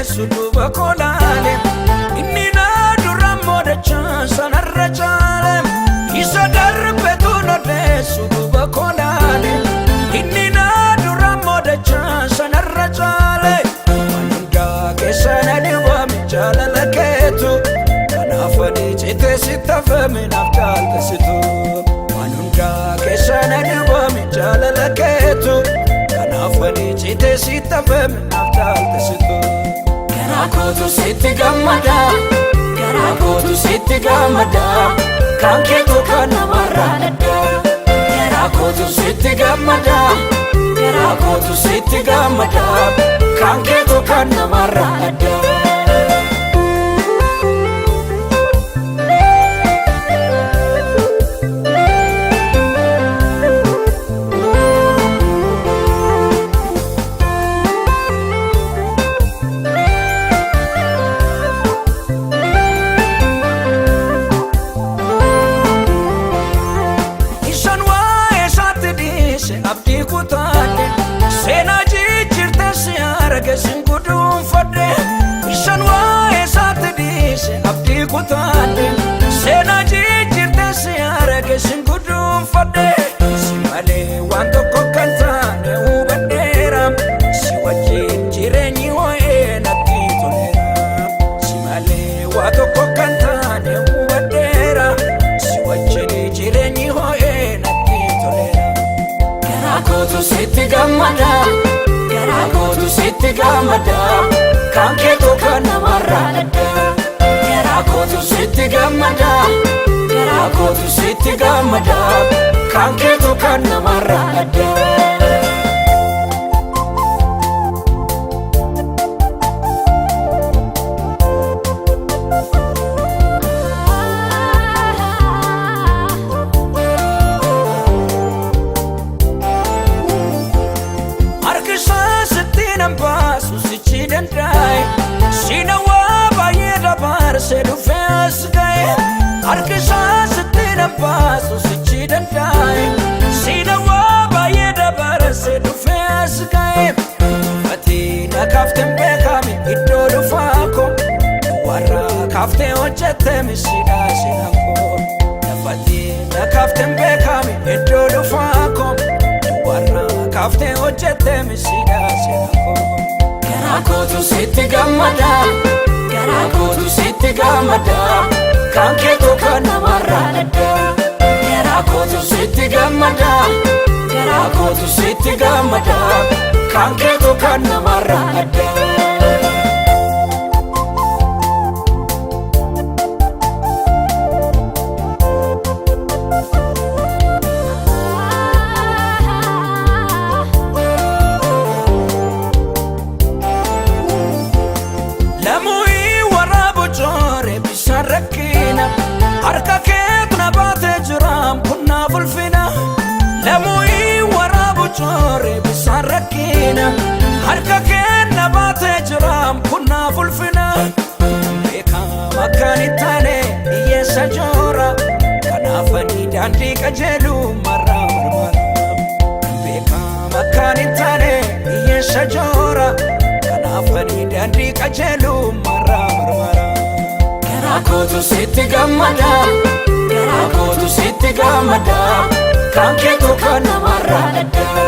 odeessu duuba koolaale inni naa dura moodachaa sanarra caale isa darbetuun odeessu duuba koolaale inni naa dura moodachaa sanarra caale waan hundaa keessa na dhibaame jaalala keetu kanaaf ani cite sitti hafame naaf jaaltesitu waan hundaa keessa na dhibaame jaalala keetu kanaaf ani cite sitti hafame naaf jaaltesitu garaa kootu sitti gammadaa garaa kootu sitti gammadaa kan keetu kan namarraa addaa garaa kootu sitti gammadaa garaa kootu sitti gammadaa kan keetu kan namarraa addaa abdii kutaadhe seenaa jijjiirte si arge sin guduunfadhe isaan waa'ee isaatti dhiise abdii kutaadhe seenaa jijjiirte si arge sin guduunfadhe si malee waan tokko kan taane hubadheera si wajjin jireenyi ho'ee natti toleera si malee waan tokko kan taane hubadheera si wajjin jireenyi ho'ee natti toleera garaa kootu sitti gammadaa garaa kootu sitti gammadaa kan keetu kan namarraa addaa garaa kootu sitti gammadaa garaa kootu sitti gammadaa kan keetu kan namarraa addaa Sina waa baay'ee dabarsee dhufee as ga'e harki isaa sitti nambaasu sichi danda'e sina waa baay'ee dabarsee dhufee as ga'e fatii na kaafteen beekame iddoo dhufaa koo warra kaaftee hojjette misidhaa sina koo fatii na kaafteen beekame iddoo dhufaa koo warra kaaftee hojjette misidhaa sina koo garaa kootu sitti gammadaa garaa kootu sitti gammadaa kan keetu kan namarraa addaa garaa kootu sitti gammadaa garaa kootu sitti gammadaa kan keetu kan namarraa addaa harka keetu na baatee jiraam kun naaf ulfina lamu'ii waraabu coore bisaan rakkina harka keetu na baatee jiraam kun naaf ulfina beekama akkan ittaane hiyyeessa joora kanaaf ani daandii qajeelu marraa barbaada beekama akkan ittaane hiyyeessa joora kanaaf ani daandii qajeelu marraa barbaada garaa kootu sitti gammadaa garaa kootu sitti gammadaa kan keetu kan namarraa addaa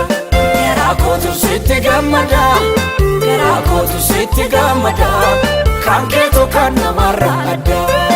garaa kootu sitti gammadaa garaa kootu sitti gammadaa kan keetu kan namarraa addaa